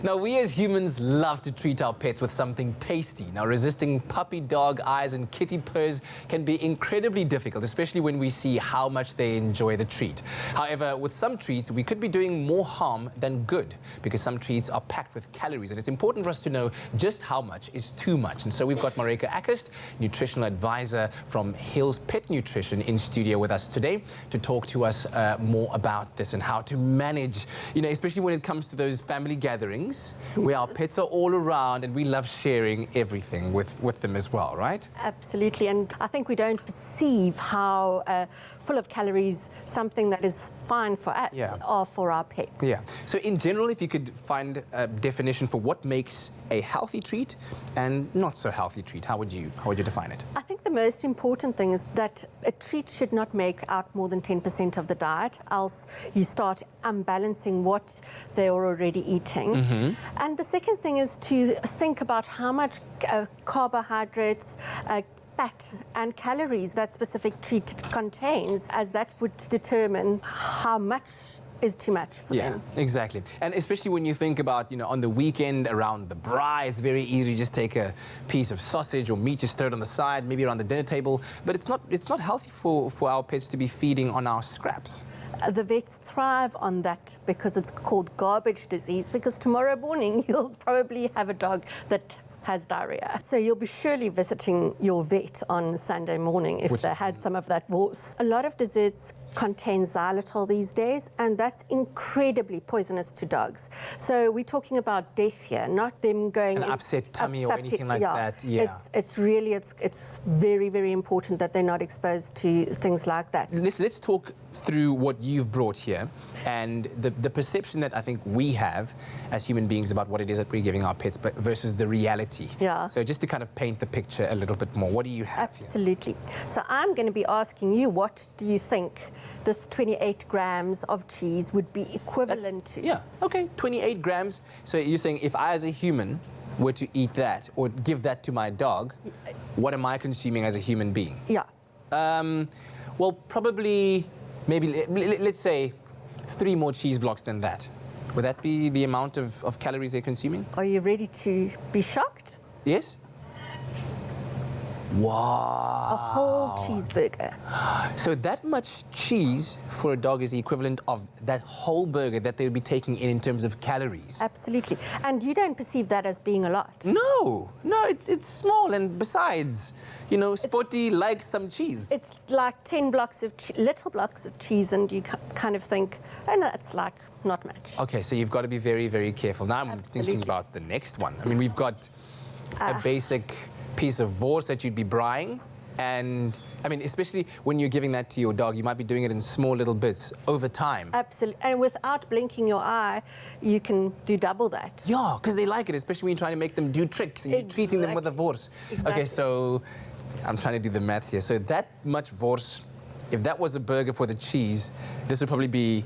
Now, we as humans love to treat our pets with something tasty. Now, resisting puppy dog eyes and kitty purrs can be incredibly difficult, especially when we see how much they enjoy the treat. However, with some treats, we could be doing more harm than good because some treats are packed with calories, and it's important for us to know just how much is too much. And so we've got Mareka Ackerst, nutritional advisor from Hills Pet Nutrition, in studio with us today to talk to us more about this and how to manage, especially when it comes to those family gatherings where our pets are all around and we love sharing everything with them as well, right? Absolutely, and I think we don't perceive how full of calories something that is fine for us or for our pets. Yeah. So in general, if you could find a definition for what makes a healthy treat and not so healthy treat, how would you define it? I think the most important thing is that a treat should not make out more than 10% of the diet, else you start unbalancing what they're already eating. And the second thing is to think about how much carbohydrates, fat and calories that specific treat contains, as that would determine how much is too much for them. Yeah, exactly. And especially when you think about, on the weekend around the braai, it's very easy to just take a piece of sausage or meat, just stir it on the side, maybe around the dinner table. But it's not healthy for our pets to be feeding on our scraps. The vets thrive on that because it's called garbage disease, because tomorrow morning you'll probably have a dog that has diarrhea. So you'll be surely visiting your vet on Sunday morning if they had some of that wors. A lot of desserts contain xylitol these days, and that's incredibly poisonous to dogs. So we're talking about death here, not them going an upset tummy or anything like that. Yeah. It's really very, very important that they're not exposed to things like that. Let's talk through what you've brought here and the perception that I think we have as human beings about what it is that we're giving our pets versus the reality. Yeah. So just to kind of paint the picture a little bit more, what do you have Absolutely. So I'm going to be asking you, what do you think this 28 grams of cheese would be equivalent to? Yeah, okay, 28 grams. So you're saying if I as a human were to eat that or give that to my dog, what am I consuming as a human being? Yeah. Well, probably, maybe, let's say 3 more cheese blocks than that. Would that be the amount of calories they're consuming? Are you ready to be shocked? Yes. Wow. A whole cheeseburger. So that much cheese for a dog is the equivalent of that whole burger that they would be taking in terms of calories. Absolutely. And you don't perceive that as being a lot? No, it's small, and besides, Spotty likes some cheese. It's like 10 blocks of little blocks of cheese, and you kind of think, oh no, that's like not much. Okay, so you've got to be very, very careful. Now I'm thinking about the next one. I mean, we've got a basic piece of wors that you'd be braaiing, and I mean, especially when you're giving that to your dog, you might be doing it in small little bits over time. Absolutely, and without blinking your eye, you can do double that. Yeah, because they like it, especially when you're trying to make them do tricks and you're treating them with a wors. Exactly. Okay, so I'm trying to do the maths here. So that much wors, if that was a burger for the cheese, this would probably be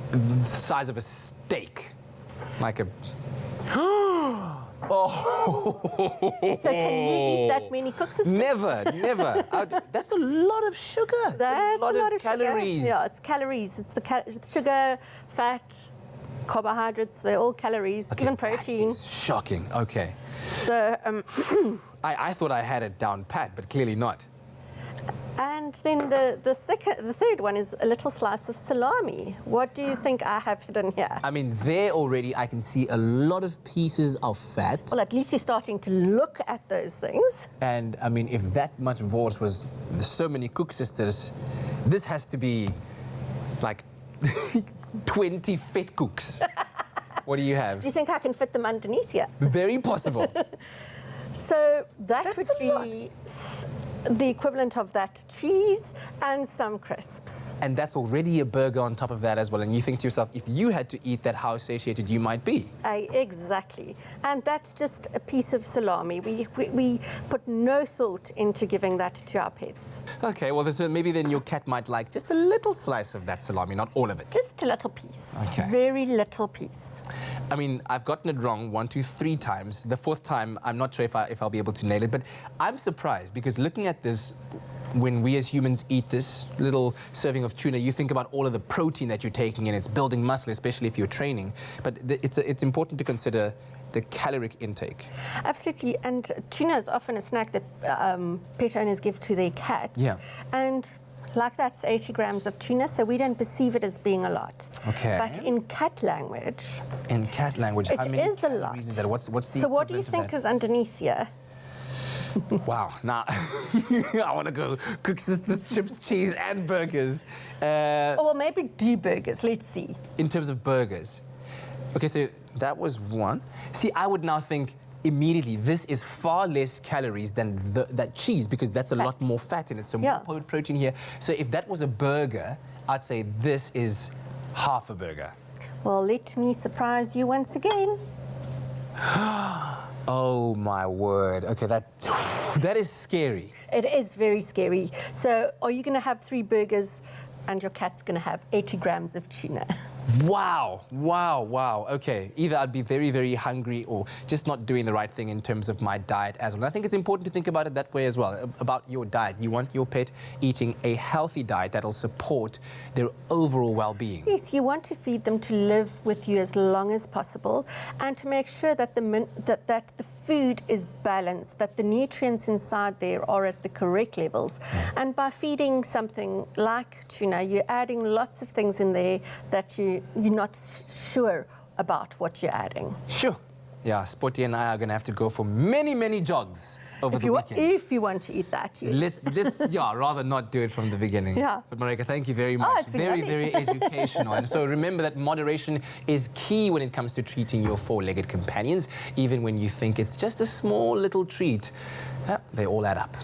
the size of a steak, like a... Oh. So can you eat that many cooks? Never. That's a lot of sugar. That's a lot of calories. Sugar. Yeah, it's calories. It's the sugar, fat, carbohydrates. They're all calories, Okay, even protein. That is shocking. Okay. So I thought I had it down pat, but clearly not. And then the third one is a little slice of salami. What do you think I have hidden here? I mean, there already I can see a lot of pieces of fat. Well, at least you're starting to look at those things. And I mean, if that much wors was so many cook sisters, this has to be like 20 fat cooks. What do you have? Do you think I can fit them underneath here? Very possible. So that's would a be the equivalent of that cheese and some crisps. And that's already a burger on top of that as well. And you think to yourself, if you had to eat that, how satiated you might be. Exactly. And that's just a piece of salami. We put no thought into giving that to our pets. Okay, well, maybe then your cat might like just a little slice of that salami, not all of it. Just a little piece. Okay. Very little piece. I mean, I've gotten it wrong 1, 2, 3 times. The 4th time, I'm not sure if I'll be able to nail it, but I'm surprised because looking at this, when we as humans eat this little serving of tuna, you think about all of the protein that you're taking in. It's building muscle, especially if you're training. But it's important to consider the caloric intake. Absolutely, and tuna is often a snack that pet owners give to their cats. Yeah. And like that's 80 grams of tuna, so we don't perceive it as being a lot. Okay. But in cat language, how many is a lot. calories is that? What's the So what do you equivalent of think that? is underneath here? Wow, now I want to go cook sisters, chips, cheese, and burgers. Or maybe do burgers, let's see. In terms of burgers. Okay, so that was one. See, I would now think immediately this is far less calories than that cheese, because that's a lot more fat in it, so Yeah. more protein here. So if that was a burger, I'd say this is half a burger. Well, let me surprise you once again. Oh my word. Okay, that is scary. It is very scary. So are you going to have 3 burgers and your cat's going to have 80 grams of tuna? Wow, wow, wow. Okay, either I'd be very, very hungry or just not doing the right thing in terms of my diet as well. And I think it's important to think about it that way as well, about your diet. You want your pet eating a healthy diet that'll support their overall well-being. Yes, you want to feed them to live with you as long as possible and to make sure that that the food is balanced, that the nutrients inside there are at the correct levels. And by feeding something like tuna, you're adding lots of things in there that you're not sure about what you're adding. Sure. Yeah, Sporty and I are going to have to go for many, many jogs over the weekend. If you want to eat that, yes. Let's rather not do it from the beginning. Yeah. But Marika, thank you very much. It's been very, lovely. very educational. And so remember that moderation is key when it comes to treating your 4-legged companions, even when you think it's just a small little treat. They all add up.